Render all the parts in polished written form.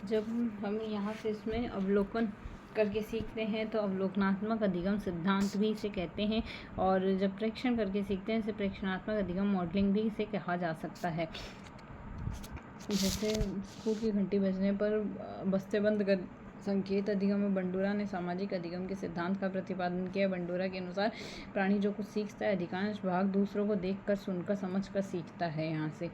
जब हम यहाँ से इसमें अवलोकन करके सीखते हैं तो अवलोकनात्मक अधिगम सिद्धांत भी इसे कहते हैं, और जब प्रेक्षण करके सीखते हैं इसे प्रेक्षणात्मक अधिगम मॉडलिंग भी इसे कहा जा सकता है। जैसे स्कूल की घंटी बजने पर बस्ते बंद कर संकेत अधिगम में बंडूरा ने सामाजिक अधिगम के सिद्धांत का प्रतिपादन किया। बंडूरा के अनुसार प्राणी जो कुछ सीखता है अधिकांश भाग दूसरों को देखकर, सुनकर, समझकर सीखता है। यहाँ से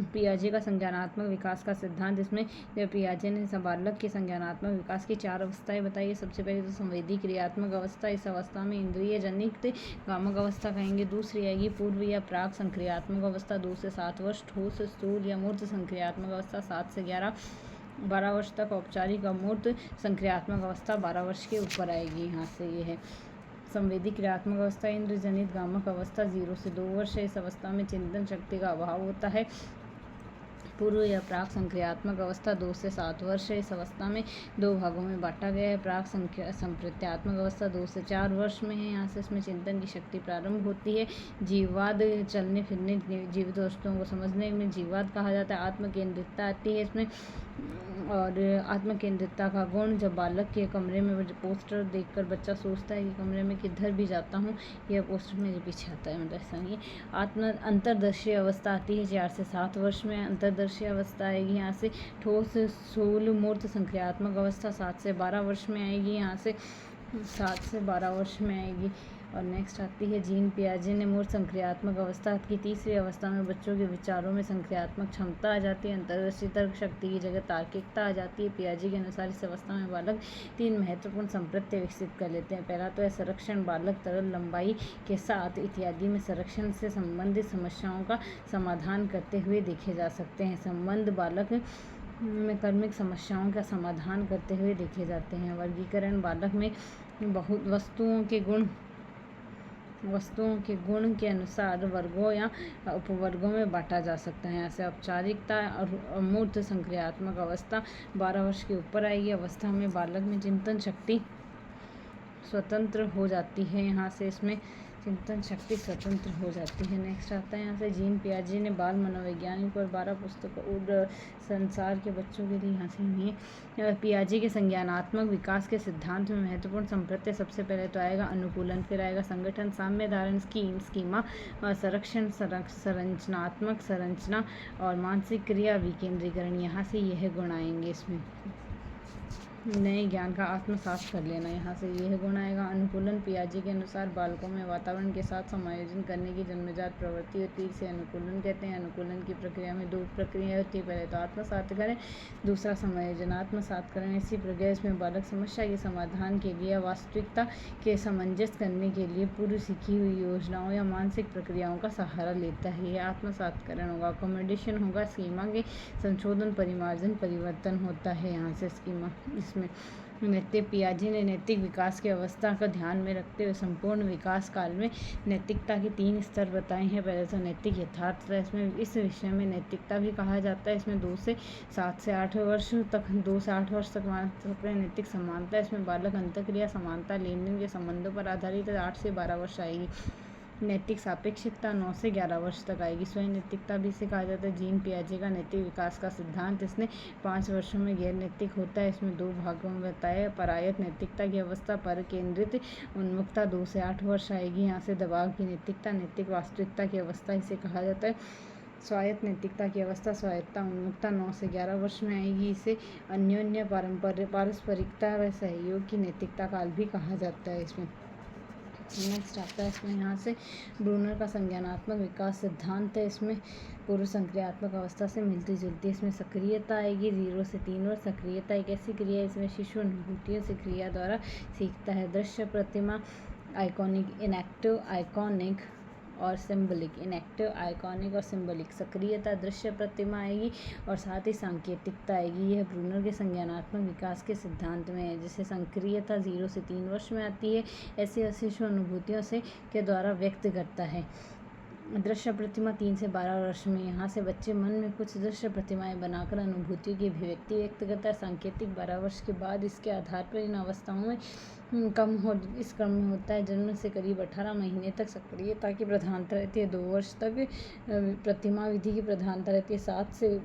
पियाजे का संज्ञानात्मक विकास का सिद्धांत, इसमें पियाजे ने बालक के संज्ञानात्मक विकास की 4 अवस्थाएं बताई। सबसे पहले तो संवेदी क्रियात्मक अवस्था, इस अवस्था में इंद्रिय जनित कामक अवस्था कहेंगे। दूसरी आएगी पूर्व या प्राक संक्रियात्मक अवस्था, 2 से 7 वर्ष। ठोस, स्थूल या मूर्त संक्रियात्मक अवस्था 7 से 12 वर्ष तक। औपचारिक अमूर्त संक्रियात्मक अवस्था 12 वर्ष के ऊपर आएगी। यहाँ से ये है संवेदी क्रियात्मक अवस्था, इंद्र जनित गामक अवस्था 0 से 2 वर्ष है। इस अवस्था में चिंतन शक्ति का अभाव होता है। पूर्व या प्राक संक्रियात्मक अवस्था 2 से 7 वर्ष है। इस अवस्था में 2 भागों में बांटा गया है। प्राक संप्रत्यात्मक अवस्था 2 से 4 वर्ष में है। यहाँ से इसमें चिंतन की शक्ति प्रारंभ होती है। जीववाद, चलने फिरने, जीवित वस्तुओं को समझने में जीववाद कहा जाता है। आत्म केंद्रितता आती है इसमें, और आत्म केंद्रितता का गुण, जब बालक के कमरे में पोस्टर देखकर बच्चा सोचता है कि कमरे में किधर भी जाता हूँ यह पोस्टर मेरे पीछे आता है, मतलब ऐसा नहीं। अंतर्दर्शी अवस्था आती है 4 से 7 वर्ष में। अंतर्दर्शी अवस्था आएगी यहाँ से। ठोस, स्थूल, मूर्त संक्रियात्मक अवस्था 7 से 12 वर्ष में आएगी। यहाँ से 7 से 12 वर्ष में आएगी। और नेक्स्ट आती है जीन पियाजे ने मूर्त संक्रियात्मक अवस्था की 3री अवस्था में बच्चों के विचारों में संक्रियात्मक क्षमता आ जाती है। अंतर्दृष्टि तर्क शक्ति की जगह तार्किकता आ जाती है। पियाजे के अनुसार इस अवस्था में बालक 3 महत्वपूर्ण संप्रत्य विकसित कर लेते हैं। पहला तो है संरक्षण। बालक तरल लंबाई के साथ इत्यादि में संरक्षण से संबंधित समस्याओं का समाधान करते हुए देखे जा सकते हैं। संबंध बालक में कर्मिक समस्याओं का समाधान करते हुए देखे जाते हैं। वर्गीकरण बालक में बहुत वस्तुओं के गुण के अनुसार वर्गों या उपवर्गों में बांटा जा सकता है। ऐसे औपचारिकता और अमूर्त संक्रियात्मक अवस्था 12 वर्ष के ऊपर आएगी। अवस्था में बालक में चिंतन शक्ति स्वतंत्र हो जाती है। यहाँ से इसमें चिंतन शक्ति स्वतंत्र हो जाती है। नेक्स्ट आता है यहाँ से जीन पियाजे ने बाल मनोवैज्ञानिक और 12 पुस्तकों और संसार के बच्चों के लिए यहाँ से नहीं। पियाजे के संज्ञानात्मक विकास के सिद्धांत में महत्वपूर्ण संप्रत्य सबसे पहले तो आएगा अनुकूलन, फिर आएगा संगठन, साम्य धारण, स्कीमा, संरक्षण, संरचनात्मक संरचना और मानसिक क्रिया विकेंद्रीकरण। यहाँ से यह गुण आएंगे। इसमें नए ज्ञान का आत्मसात कर लेना, यहाँ से यह गुण आएगा। अनुकूलन पियाजे के अनुसार बालकों में वातावरण के साथ समायोजन करने की जन्मजात प्रवृत्ति होती है, इसे अनुकूलन कहते हैं। अनुकूलन की प्रक्रिया में 2 प्रक्रिया होती है, पहले तो आत्मसात करें, दूसरा समायोजन। आत्मसात करें इसी प्रक्रिया, इसमें बालक समस्या के समाधान के लिए वास्तविकता के सामंजस्य करने के लिए पूर्व सीखी हुई योजनाओं या मानसिक प्रक्रियाओं का सहारा लेता है। यह आत्मसातकरण होगा। अकोमोडेशन होगा, स्कीमा के संशोधन, परिमार्जन, परिवर्तन होता है। यहाँ से स्कीमा। इसमें नैतिक पियाजे ने नैतिक विकास की अवस्था का ध्यान में रखते हुए संपूर्ण विकास काल में नैतिकता के 3 स्तर बताए हैं। पहले तो नैतिक यथार्थ, इसमें इस विषय में नैतिकता भी कहा जाता है। इसमें 2 से 7 से 8 वर्ष तक, 2 से 8 वर्ष तक नैतिक समानता, इसमें बालक अंतःक्रिया, समानता, लेन देन के संबंधों पर आधारित 8 से 12 वर्ष आएगी। नैतिक सापेक्षिकता 9 से 11 वर्ष तक आएगी। स्वयं नैतिकता भी इसे कहा जाता है। जीन पियाजे का नैतिक विकास का सिद्धांत, इसने 5 वर्षों में गैर नैतिक होता है। इसमें 2 भागों में बताया। परायत नैतिकता की अवस्था, पर केंद्रित उन्मुखता 2 से 8 वर्ष आएगी। यहाँ से दबाव की नैतिकता, नैतिक वास्तविकता की अवस्था इसे कहा जाता है। स्वायत्त नैतिकता की अवस्था, स्वायत्तता, उन्मुखता 9 से 11 वर्ष में आएगी। इसे अन्योन्य पारस्परिकता व सहयोग की नैतिकता काल भी कहा जाता है। इसमें नेक्स्ट आता है इसमें यहाँ से ब्रूनर का संज्ञानात्मक विकास सिद्धांत है। इसमें पूर्व संक्रियात्मक अवस्था से मिलती जुलती है। इसमें सक्रियता आएगी 0 से 3 वर्ष। सक्रियता एक ऐसी क्रिया है इसमें शिशु अनुभूतियों से क्रिया द्वारा सीखता है। दृश्य प्रतिमा, आइकॉनिक, इनएक्टिव, आइकॉनिक और सिंबलिक। इनएक्टिव, आइकॉनिक और सिंबलिक। सक्रियता दृश्य प्रतिमा आएगी और साथ ही सांकेतिकता आएगी। यह ब्रूनर के संज्ञानात्मक विकास के सिद्धांत में है। जिसे सक्रियता 0 से 3 वर्ष में आती है, ऐसी शिशु अनुभूतियों से के द्वारा व्यक्त करता है। दृश्य प्रतिमा 3 से 12 वर्ष में। यहाँ से बच्चे मन में कुछ दृश्य प्रतिमाएं बनाकर अनुभूतियों की अभिव्यक्ति व्यक्त करता है। सांकेतिक 12 वर्ष के बाद इसके आधार पर इन अवस्थाओं में इस क्रम में होता है। जन्म से करीब 18 महीने तक सक्रियता की प्रधानता रहती है। 2 वर्ष तक प्रतिमा विधि की प्रधानता रहती है। 7 से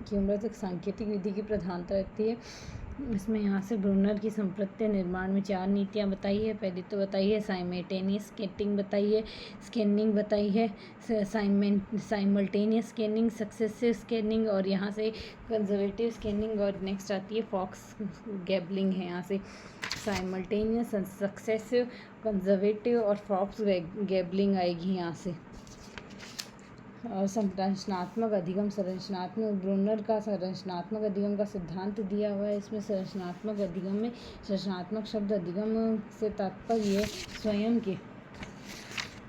की उम्र तक सांकेतिक विधि की प्रधानता रहती है। इसमें यहाँ से ब्रूनर की संप्रत्य निर्माण में 4 नीतियाँ बताई है। पहली तो बताई है साइमल्टेनियस स्केटिंग बताई है, स्कैनिंग बताई है, साइमल्टेनियस स्कैनिंग, सक्सेसिव स्कैनिंग और यहाँ से कंजर्वेटिव स्कैनिंग, और नेक्स्ट आती है फॉक्स गैबलिंग है। यहाँ से साइमल्टेनियस, सक्सेसिव, कंजर्वेटिव और फॉक्स गैबलिंग आएगी यहाँ से। और संरचनात्मक अधिगम, संरचनात्मक ब्रूनर का संरचनात्मक अधिगम का सिद्धांत दिया हुआ है। इसमें संरचनात्मक अधिगम में संरचनात्मक शब्द अधिगम से तात्पर्य स्वयं के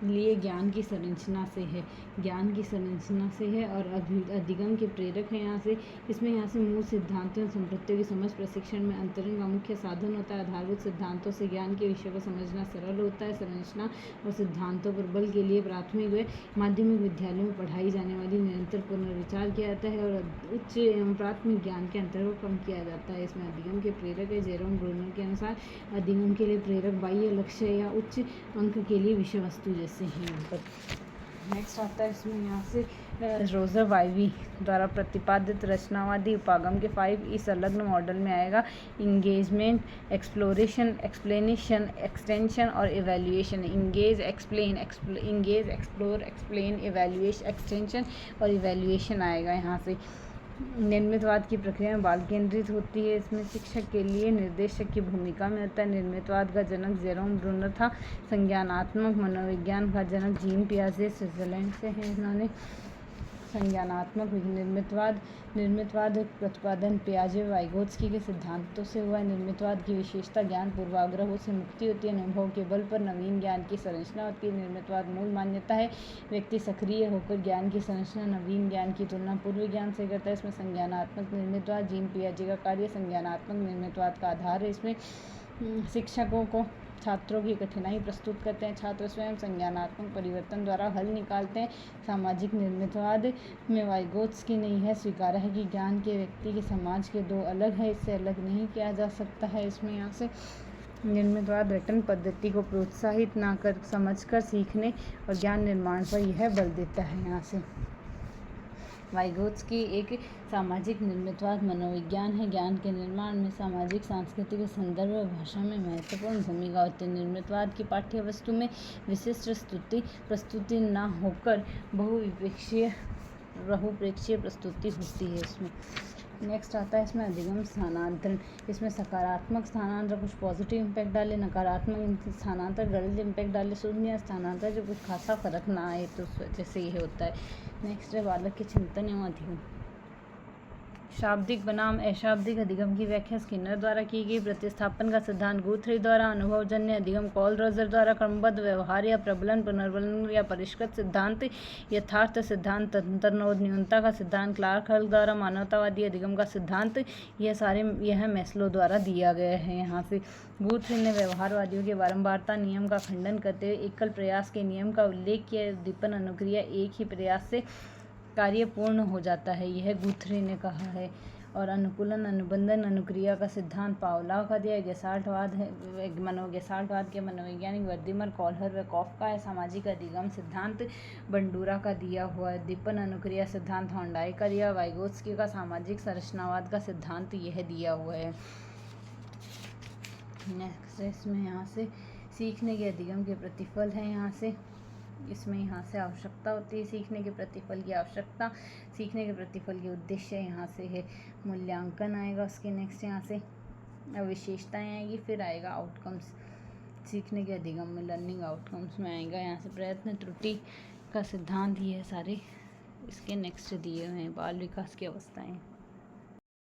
लिए ज्ञान की संरचना से है, ज्ञान की संरचना से है। और अधिगम के प्रेरक है यहाँ से। इसमें यहाँ से मूल सिद्धांतों और संप्रत्तियों की समझ प्रशिक्षण में अंतरण का मुख्य साधन होता है। आधारभूत सिद्धांतों से ज्ञान के विषय को समझना सरल होता है। संरचना और सिद्धांतों पर बल के लिए प्राथमिक व माध्यमिक विद्यालयों में पढ़ाई जाने वाली निरंतर पुनर्विचार किया जाता है और उच्च एवं प्राथमिक ज्ञान के अंतर को कम किया जाता है। इसमें अधिगम के प्रेरक है। जेरोम ब्रूनर के अनुसार अधिगम के लिए प्रेरक बाह्य लक्ष्य या उच्च अंक के लिए विषय वस्तु जैसे हैं यहाँ पर। नेक्स्ट आता है इसमें यहाँ से रोजर वाइवी द्वारा प्रतिपादित रचनावादी उपागम के 5E संलग्न मॉडल में आएगा। इंगेजमेंट, एक्सप्लोरेशन, एक्सप्लेनेशन, एक्सटेंशन और evaluation. Engage, explain, engage, explore, explain, evaluate, extension और इवैल्यूएशन आएगा यहाँ से। निर्मितवाद की प्रक्रिया में बाल केंद्रित होती है। इसमें शिक्षक के लिए निर्देशक की भूमिका में होता है। निर्मितवाद का जनक जेरोम ब्रूनर था। संज्ञानात्मक मनोविज्ञान का जनक जीन पियाजे स्विट्जरलैंड से हैं इन्होंने। संज्ञानात्मक निर्मितवाद प्रतिपादन पियाजे वाइगोत्स्की के सिद्धांतों से हुआ है। निर्मितवाद की विशेषता ज्ञान पूर्वाग्रहों से मुक्ति होती है। अनुभव के बल पर नवीन ज्ञान की संरचना होती है। निर्मितवाद मूल मान्यता है व्यक्ति सक्रिय होकर ज्ञान की संरचना नवीन ज्ञान की तुलना पूर्व ज्ञान से करता है। इसमें संज्ञानात्मक निर्मितवाद जीन पियाजे का कार्य संज्ञानात्मक निर्मितवाद का आधार है। इसमें शिक्षकों को छात्रों की कठिनाई प्रस्तुत करते हैं। छात्र स्वयं संज्ञानात्मक परिवर्तन द्वारा हल निकालते हैं। सामाजिक निर्मितवाद में वाइगोत्स्की ने यह स्वीकारा है कि ज्ञान के व्यक्ति के समाज के दो अलग है, इससे अलग नहीं किया जा सकता है। इसमें यहाँ से निर्मितवाद रटन पद्धति को प्रोत्साहित ना कर समझकर सीखने और ज्ञान निर्माण पर यह बल देता है। यहाँ से वाइगोत्स्की एक सामाजिक निर्मितवाद मनोविज्ञान है। ज्ञान के निर्माण में सामाजिक, सांस्कृतिक संदर्भ और भाषा में महत्वपूर्ण भूमिका होती है। निर्मितवाद की पाठ्य वस्तु में विशिष्ट प्रस्तुति न होकर बहुप्रेक्षीय प्रस्तुति होती है। इसमें नेक्स्ट आता है इसमें अधिगम स्थानांतरण। इसमें सकारात्मक स्थानांतरण कुछ पॉजिटिव इम्पैक्ट डाले, नकारात्मक स्थानांतरण गलत इम्पैक्ट डाले, शून्य स्थानांतरण जो कुछ खासा फर्क ना आए, तो उस वजह से ये होता है। नेक्स्ट है बालक के चिंतन एवं अधिगम। शाब्दिक बनाम अशाब्दिक अधिगम की व्याख्या स्किनर द्वारा की गई। प्रतिस्थापन का सिद्धांत गुथ्री द्वारा, अनुभवजन्य अधिगम कॉल रोजर द्वारा, क्रमबद्ध व्यवहार या प्रबलन पुनर्बलन या परिष्कृत सिद्धांत, यथार्थ सिद्धांत, अंतर्निहित न्यूनता का सिद्धांत क्लार्क हल द्वारा, मानवतावादी अधिगम का सिद्धांत, यह मैस्लो द्वारा दिया गया है। यहाँ से गुथ्री ने व्यवहारवादियों के बारंबारता नियम का खंडन करते हुए एकल प्रयास के नियम का उल्लेख किया। उद्दीपन अनुक्रिया एक ही प्रयास से कार्य पूर्ण हो जाता है, यह गुथ्री ने कहा है। और अनुकूलन अनुबंधन अनुक्रिया का सिद्धांत पावलोव का दिया। गेस्टाल्टवाद के मनोवैज्ञानिक वर्दीमर, कॉलर व कॉफ का है। सामाजिक अधिगम सिद्धांत बंडूरा का दिया हुआ है। उद्दीपन अनुक्रिया सिद्धांत हॉन्डाई का दिया। वाइगोत्स्की का सामाजिक संरचनावाद का सिद्धांत यह दिया हुआ है। नेक्स्ट इसमें यहाँ से सीखने के अधिगम के प्रतिफल है। यहाँ से आवश्यकता होती है सीखने के प्रतिफल की आवश्यकता, सीखने के प्रतिफल के उद्देश्य यहाँ से है। मूल्यांकन आएगा उसके नेक्स्ट यहाँ से विशेषताएं आएगी, फिर आएगा आउटकम्स। सीखने के अधिगम में लर्निंग आउटकम्स में आएगा यहाँ से प्रयत्न त्रुटि का सिद्धांत, ये सारे इसके नेक्स्ट दिए हुए हैं। बाल विकास की अवस्थाएं।